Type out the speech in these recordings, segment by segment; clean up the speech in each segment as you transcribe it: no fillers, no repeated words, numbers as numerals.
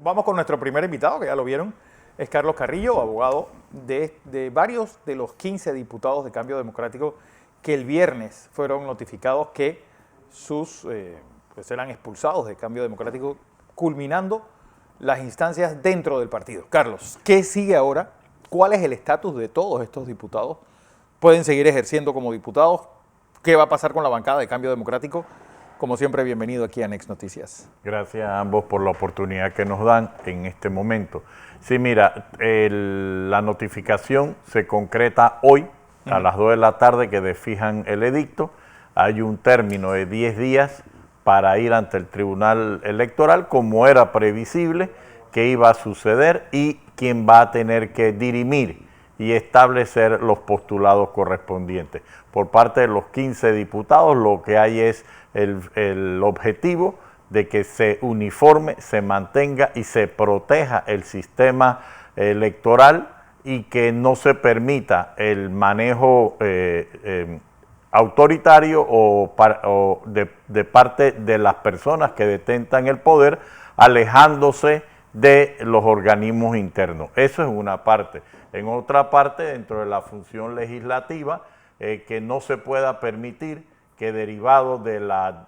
Vamos con nuestro primer invitado, que ya lo vieron, es Carlos Carrillo, abogado de varios de los 15 diputados de Cambio Democrático que el viernes fueron notificados que pues eran expulsados de Cambio Democrático, culminando las instancias dentro del partido. Carlos, ¿qué sigue ahora? ¿Cuál es el estatus de todos estos diputados? ¿Pueden seguir ejerciendo como diputados? ¿Qué va a pasar con la bancada de Cambio Democrático? Como siempre, bienvenido aquí a Next Noticias. Gracias a ambos por la oportunidad que nos dan en este momento. Sí, mira, la notificación se concreta hoy a las 2 de la tarde que desfijan el edicto. Hay un término de 10 días para ir ante el Tribunal Electoral, como era previsible que iba a suceder, y quien va a tener que dirimir y establecer los postulados correspondientes. Por parte de los 15 diputados, lo que hay es el objetivo de que se uniforme, se mantenga y se proteja el sistema electoral y que no se permita el manejo autoritario o de parte de las personas que detentan el poder, alejándose de los organismos internos. Eso es una parte. En otra parte, dentro de la función legislativa, que no se pueda permitir que derivado de la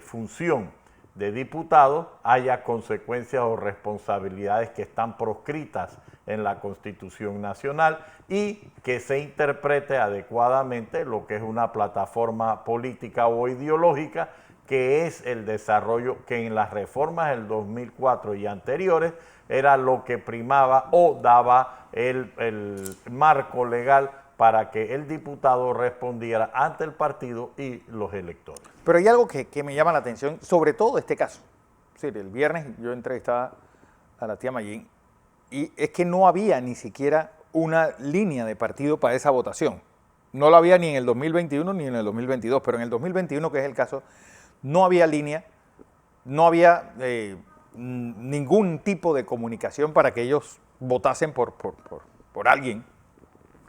función de diputados haya consecuencias o responsabilidades que están proscritas en la Constitución Nacional y que se interprete adecuadamente lo que es una plataforma política o ideológica, que es el desarrollo que en las reformas del 2004 y anteriores era lo que primaba o daba el marco legal para que el diputado respondiera ante el partido y los electores. Pero hay algo que me llama la atención, sobre todo este caso. Sí, el viernes yo entrevistaba a la tía Mayín y es que no había ni siquiera una línea de partido para esa votación. No la había ni en el 2021 ni en el 2022, pero en el 2021, que es el caso, no había línea, no había ningún tipo de comunicación para que ellos votasen por alguien.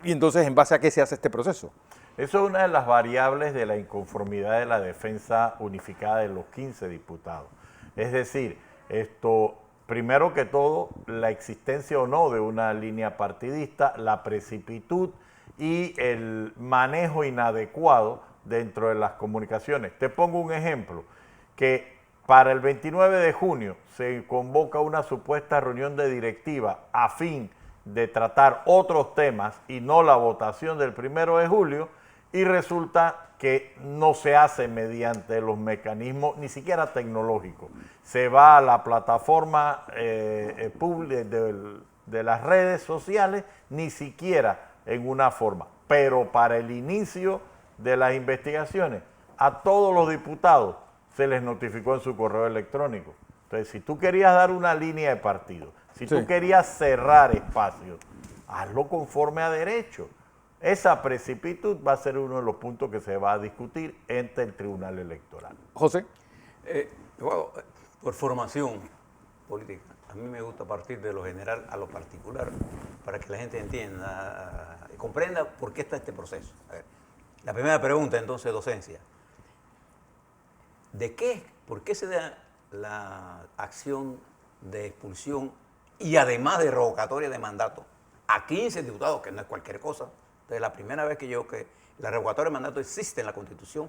Y entonces, ¿en base a qué se hace este proceso? Eso es una de las variables de la inconformidad de la defensa unificada de los 15 diputados. Es decir, primero que todo, la existencia o no de una línea partidista, la precipitud y el manejo inadecuado dentro de las comunicaciones. Te pongo un ejemplo, que para el 29 de junio se convoca una supuesta reunión de directiva a fin de tratar otros temas y no la votación del 1 de julio, y resulta que no se hace mediante los mecanismos ni siquiera tecnológicos. Se va a la plataforma de las redes sociales, ni siquiera en una forma. Pero para el inicio de las investigaciones, a todos los diputados se les notificó en su correo electrónico. Entonces, si tú querías dar una línea de partido, si tú querías cerrar espacios, hazlo conforme a derecho. Esa precipitud va a ser uno de los puntos que se va a discutir ante el Tribunal Electoral. José. Bueno, por formación política, a mí me gusta partir de lo general a lo particular para que la gente entienda y comprenda por qué está este proceso. A ver, la primera pregunta, entonces, docencia. ¿Por qué se da la acción de expulsión y además de revocatoria de mandato a 15 diputados, que no es cualquier cosa? Entonces, la primera vez que yo que la revocatoria de mandato existe en la Constitución,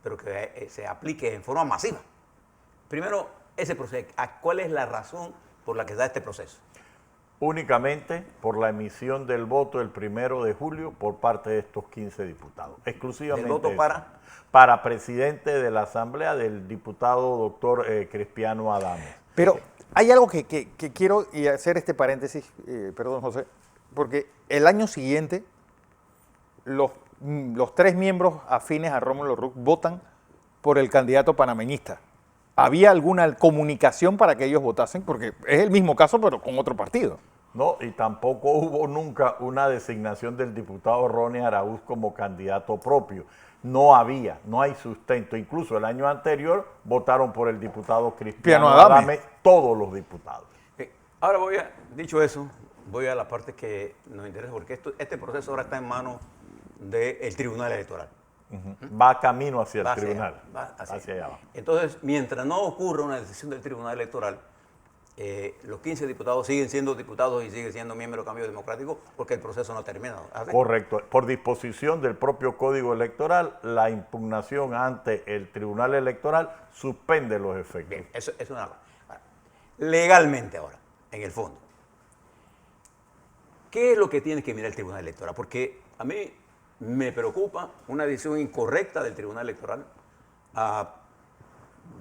pero que se aplique en forma masiva. Primero, ese proceso, ¿cuál es la razón por la que da este proceso? Únicamente por la emisión del voto el 1 de julio por parte de estos 15 diputados. Exclusivamente. ¿El voto para? Para presidente de la Asamblea, del diputado doctor Cristiano Adames. Pero hay algo que quiero hacer este paréntesis, perdón José, porque el año siguiente los 3 miembros afines a Rómulo Rux votan por el candidato panameñista. ¿Había alguna comunicación para que ellos votasen? Porque es el mismo caso, pero con otro partido. No, y tampoco hubo nunca una designación del diputado Ronnie Araúz como candidato propio. No hay sustento. Incluso el año anterior votaron por el diputado Cristiano Adames, todos los diputados. Ahora dicho eso, voy a la parte que nos interesa, porque este proceso ahora está en manos del Tribunal Electoral. Va camino hacia el tribunal, hacia allá. Entonces, mientras no ocurra una decisión del Tribunal Electoral, los 15 diputados siguen siendo diputados y siguen siendo miembros del Cambio Democrático porque el proceso no ha terminado. ¿Así? Correcto. Por disposición del propio Código Electoral, la impugnación ante el Tribunal Electoral suspende los efectos. Bien, eso es una cosa. Legalmente ahora, en el fondo, ¿qué es lo que tiene que mirar el Tribunal Electoral? Porque a mí me preocupa una decisión incorrecta del Tribunal Electoral a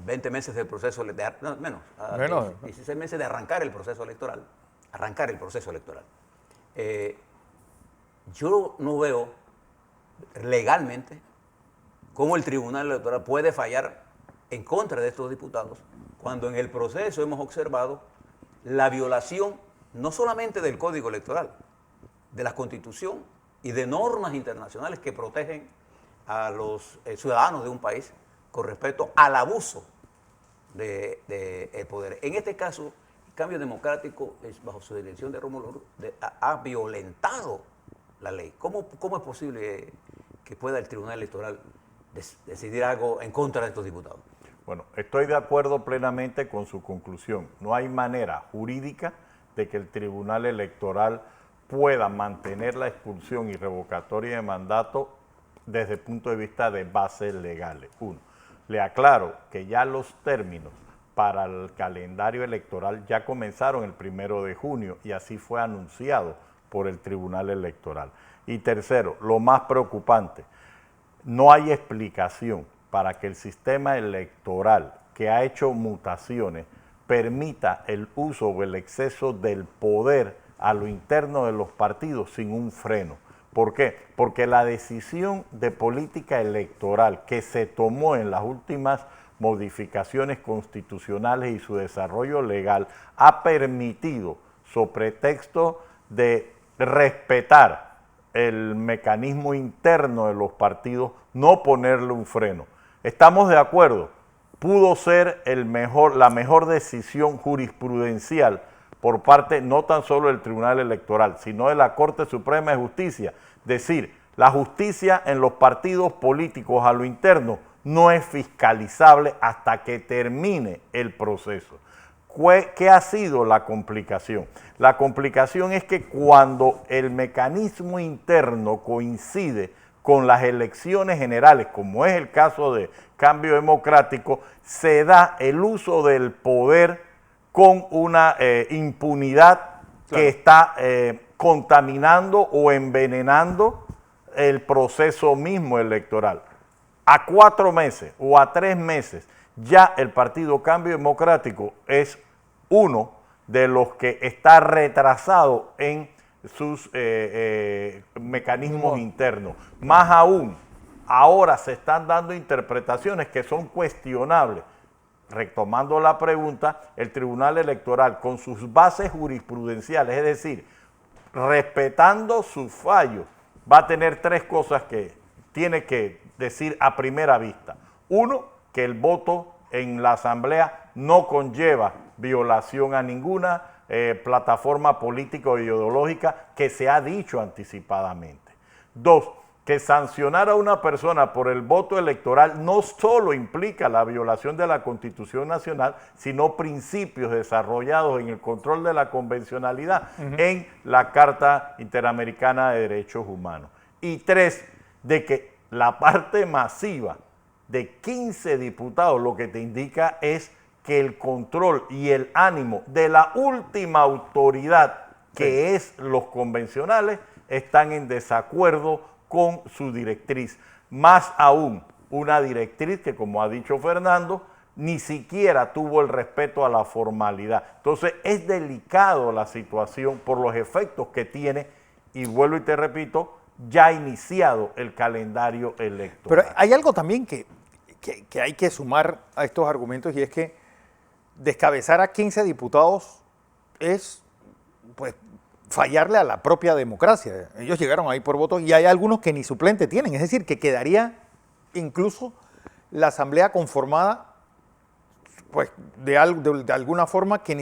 20 meses del proceso, no, menos, a 16 meses de arrancar el proceso electoral. Yo no veo legalmente cómo el Tribunal Electoral puede fallar en contra de estos diputados cuando en el proceso hemos observado la violación no solamente del Código Electoral, de la Constitución y de normas internacionales que protegen a los ciudadanos de un país con respecto al abuso del poder. En este caso, el Cambio Democrático, bajo su dirección de Rómulo, ha violentado la ley. ¿Cómo es posible que pueda el Tribunal Electoral decidir algo en contra de estos diputados? Bueno, estoy de acuerdo plenamente con su conclusión. No hay manera jurídica de que el Tribunal Electoral pueda mantener la expulsión y revocatoria de mandato desde el punto de vista de bases legales. Uno, le aclaro que ya los términos para el calendario electoral ya comenzaron el 1 de junio y así fue anunciado por el Tribunal Electoral. Y tercero, lo más preocupante, no hay explicación para que el sistema electoral que ha hecho mutaciones permita el uso o el exceso del poder a lo interno de los partidos sin un freno. ¿Por qué? Porque la decisión de política electoral que se tomó en las últimas modificaciones constitucionales y su desarrollo legal ha permitido, sobre pretexto de respetar el mecanismo interno de los partidos, no ponerle un freno. Estamos de acuerdo, pudo ser la mejor decisión jurisprudencial por parte no tan solo del Tribunal Electoral, sino de la Corte Suprema de Justicia. Decir, la justicia en los partidos políticos a lo interno no es fiscalizable hasta que termine el proceso. ¿Qué ha sido la complicación? La complicación es que cuando el mecanismo interno coincide con las elecciones generales, como es el caso de Cambio Democrático, se da el uso del poder con una impunidad que está contaminando o envenenando el proceso mismo electoral. A 4 meses o a 3 meses, ya el Partido Cambio Democrático es uno de los que está retrasado en sus mecanismos internos. Más aún, ahora se están dando interpretaciones que son cuestionables. Retomando la pregunta, el Tribunal Electoral con sus bases jurisprudenciales, es decir, respetando sus fallos, va a tener 3 cosas que tiene que decir a primera vista. Uno, que el voto en la Asamblea no conlleva violación a ninguna plataforma política o ideológica que se ha dicho anticipadamente. 2, que sancionar a una persona por el voto electoral no solo implica la violación de la Constitución Nacional, sino principios desarrollados en el control de la convencionalidad en la Carta Interamericana de Derechos Humanos. Y 3, de que la parte masiva de 15 diputados lo que te indica es que el control y el ánimo de la última autoridad, que es los convencionales, están en desacuerdo con su directriz. Más aún, una directriz que, como ha dicho Fernando, ni siquiera tuvo el respeto a la formalidad. Entonces, es delicado la situación por los efectos que tiene, y vuelvo y te repito, ya ha iniciado el calendario electoral. Pero hay algo también que hay que sumar a estos argumentos, y es que descabezar a 15 diputados es, pues, fallarle a la propia democracia. Ellos llegaron ahí por votos y hay algunos que ni suplente tienen, es decir, que quedaría incluso la asamblea conformada, pues, de alguna forma que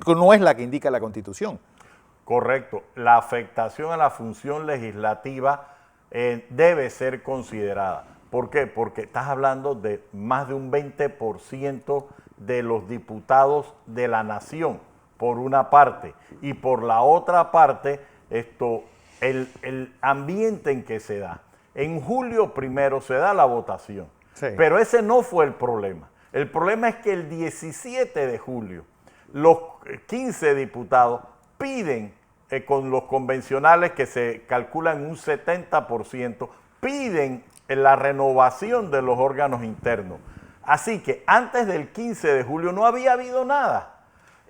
no es la que indica la Constitución. Correcto. La afectación a la función legislativa debe ser considerada. ¿Por qué? Porque estás hablando de más de un 20% de los diputados de la nación, por una parte, y por la otra parte, el ambiente en que se da. En julio primero se da la votación, Sí. pero ese no fue el problema. El problema es que el 17 de julio los 15 diputados piden, con los convencionales que se calculan un 70%, piden la renovación de los órganos internos. Así que antes del 15 de julio no había habido nada.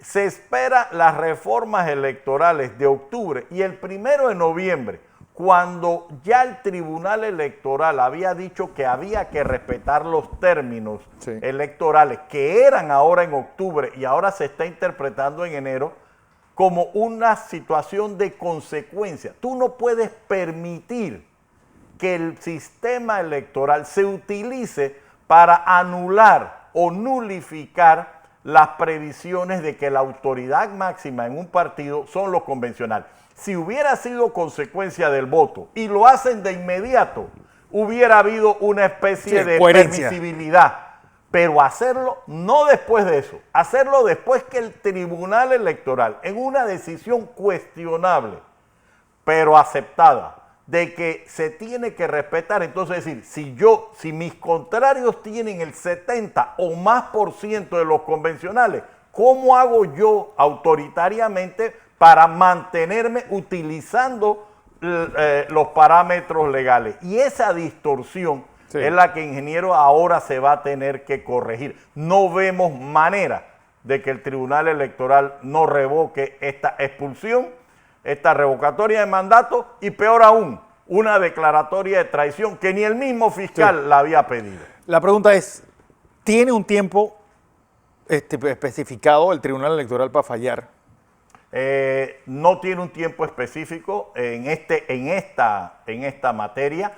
Se espera las reformas electorales de octubre y el 1 de noviembre, cuando ya el Tribunal Electoral había dicho que había que respetar los términos Sí. electorales que eran ahora en octubre y ahora se está interpretando en enero como una situación de consecuencia. Tú no puedes permitir que el sistema electoral se utilice para anular o nulificar las previsiones de que la autoridad máxima en un partido son los convencionales. Si hubiera sido consecuencia del voto y lo hacen de inmediato, hubiera habido una especie Sí, de coherencia. permisibilidad. Pero hacerlo no después de eso, hacerlo después que el Tribunal Electoral, en una decisión cuestionable, pero aceptada, de que se tiene que respetar, entonces decir, si mis contrarios tienen el 70 o más por ciento de los convencionales, ¿cómo hago yo autoritariamente para mantenerme utilizando los parámetros legales? Y esa distorsión Sí. es la que, ingeniero, ahora se va a tener que corregir. No vemos manera de que el Tribunal Electoral no revoque esta expulsión, esta revocatoria de mandato y, peor aún, una declaratoria de traición que ni el mismo fiscal la había pedido. La pregunta es, ¿tiene un tiempo especificado el Tribunal Electoral para fallar? No tiene un tiempo específico en esta materia.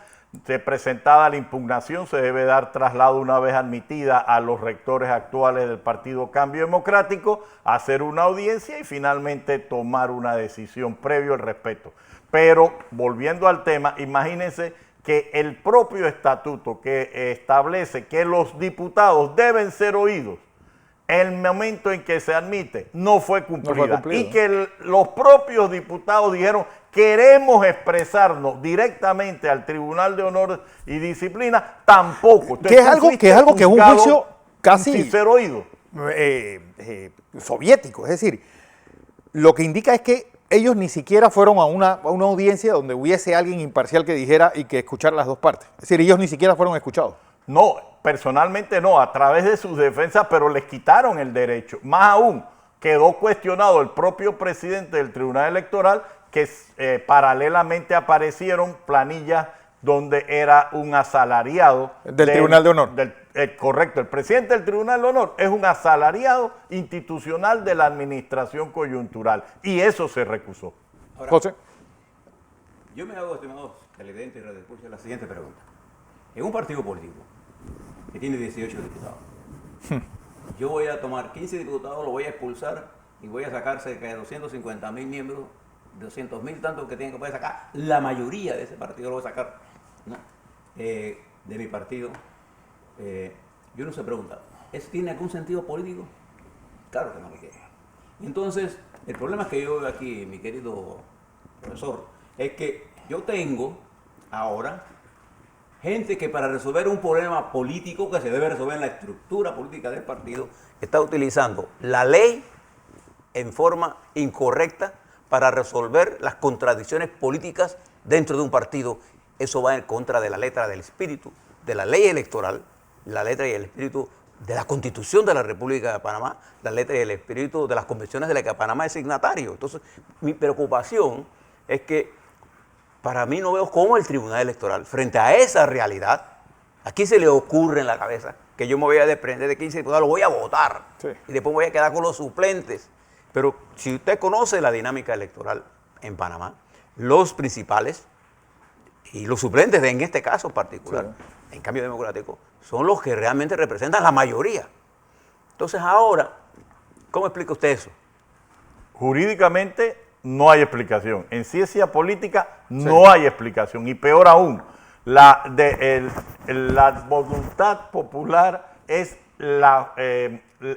Presentada la impugnación, se debe dar traslado una vez admitida a los rectores actuales del Partido Cambio Democrático, hacer una audiencia y finalmente tomar una decisión previo al respeto. Pero, volviendo al tema, imagínense que el propio estatuto que establece que los diputados deben ser oídos, el momento en que se admite no fue cumplida. Y que los propios diputados dijeron, queremos expresarnos directamente al Tribunal de Honor y Disciplina, tampoco. Que es algo que es un juicio casi sin ser oído. Soviético. Es decir, lo que indica es que ellos ni siquiera fueron a una audiencia donde hubiese alguien imparcial que dijera y que escuchara las dos partes. Es decir, ellos ni siquiera fueron escuchados. No, personalmente no, a través de sus defensas, pero les quitaron el derecho. Más aún, quedó cuestionado el propio presidente del Tribunal Electoral que paralelamente aparecieron planillas donde era un asalariado. Del Tribunal de Honor. Correcto, el presidente del Tribunal de Honor es un asalariado institucional de la administración coyuntural y eso se recusó. Ahora, José. yo me hago, estimados televidentes y radioescuchas, la siguiente pregunta. En un partido político que tiene 18 diputados, yo voy a tomar 15 diputados, los voy a expulsar y voy a sacar cerca de 250.000 miembros, 200.000 tantos que tienen que poder sacar. La mayoría de ese partido lo voy a sacar, ¿no? De mi partido. Yo no se pregunta, ¿eso tiene algún sentido político? Claro que no lo tiene. Entonces, el problema que yo veo aquí, mi querido profesor, es que yo tengo ahora gente que para resolver un problema político que se debe resolver en la estructura política del partido, está utilizando la ley en forma incorrecta para resolver las contradicciones políticas dentro de un partido. Eso va en contra de la letra del espíritu de la ley electoral, la letra y el espíritu de la Constitución de la República de Panamá, la letra y el espíritu de las convenciones de las que Panamá es signatario. Entonces, mi preocupación es que para mí no veo cómo el Tribunal Electoral, frente a esa realidad, aquí se le ocurre en la cabeza que yo me voy a desprender de 15 diputados, los voy a votar, Sí. y después voy a quedar con los suplentes. Pero si usted conoce la dinámica electoral en Panamá, los principales y los suplentes, en este caso particular, en Cambio Democrático, son los que realmente representan la mayoría. Entonces ahora, ¿cómo explica usted eso? Jurídicamente no hay explicación. En ciencia política no hay explicación. Y peor aún, la voluntad popular es la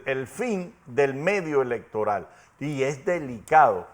el fin del medio electoral. Y es delicado.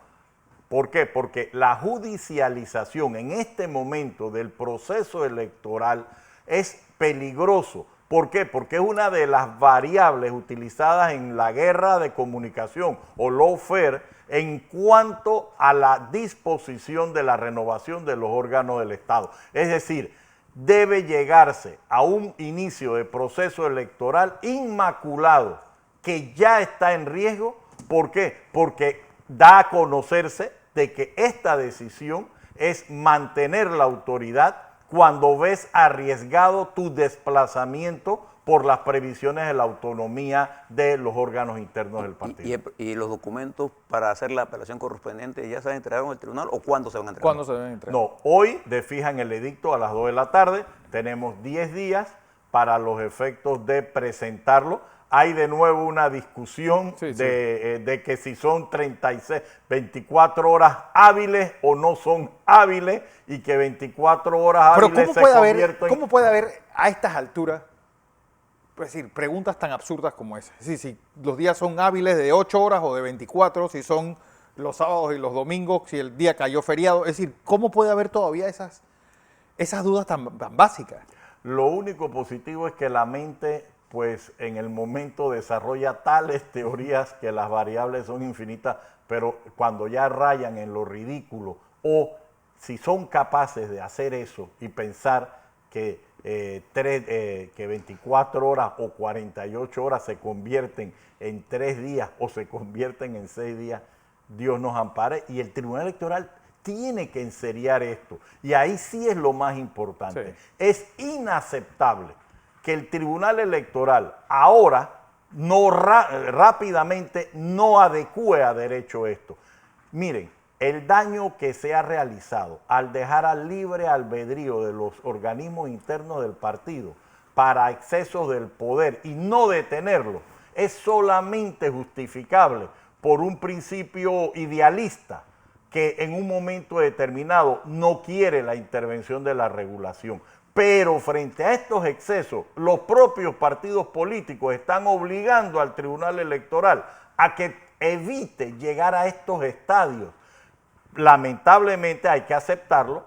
¿Por qué? Porque la judicialización en este momento del proceso electoral es peligroso. ¿Por qué? Porque es una de las variables utilizadas en la guerra de comunicación o lawfare en cuanto a la disposición de la renovación de los órganos del Estado. Es decir, debe llegarse a un inicio de proceso electoral inmaculado que ya está en riesgo. ¿Por qué? Porque da a conocerse de que esta decisión es mantener la autoridad cuando ves arriesgado tu desplazamiento por las previsiones de la autonomía de los órganos internos del partido. ¿Y los documentos para hacer la apelación correspondiente ya se han entregado en el tribunal o cuándo se van a entregar? ¿Cuándo se deben entregar? No, hoy fijan el edicto a las 2 de la tarde, tenemos 10 días para los efectos de presentarlo. Hay de nuevo una discusión de que si son 24 horas hábiles o no son hábiles y que 24 horas hábiles se convierten... ¿Cómo puede haber a estas alturas, es decir, preguntas tan absurdas como esa? Es decir, si los días son hábiles de 8 horas o de 24, si son los sábados y los domingos, si el día cayó feriado, es decir, ¿cómo puede haber todavía esas dudas tan básicas? Lo único positivo es que la mente, pues en el momento desarrolla tales teorías que las variables son infinitas, pero cuando ya rayan en lo ridículo o si son capaces de hacer eso y pensar que 24 horas o 48 horas se convierten en 3 días o se convierten en 6 días, Dios nos ampare, y el Tribunal Electoral tiene que enseriar esto. Y ahí sí es lo más importante. Sí. Es inaceptable que el Tribunal Electoral ahora rápidamente no adecúe a derecho esto. Miren, el daño que se ha realizado al dejar al libre albedrío de los organismos internos del partido para excesos del poder y no detenerlo es solamente justificable por un principio idealista que en un momento determinado no quiere la intervención de la regulación. Pero frente a estos excesos, los propios partidos políticos están obligando al Tribunal Electoral a que evite llegar a estos estadios. Lamentablemente hay que aceptarlo,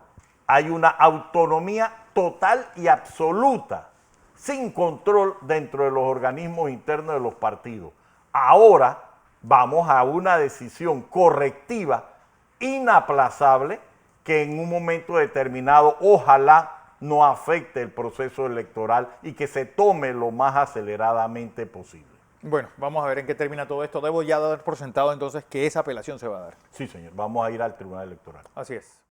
hay una autonomía total y absoluta, sin control dentro de los organismos internos de los partidos. Ahora vamos a una decisión correctiva, inaplazable, que en un momento determinado ojalá no afecte el proceso electoral y que se tome lo más aceleradamente posible. Bueno, vamos a ver en qué termina todo esto. Debo ya dar por sentado entonces que esa apelación se va a dar. Sí, señor. Vamos a ir al Tribunal Electoral. Así es.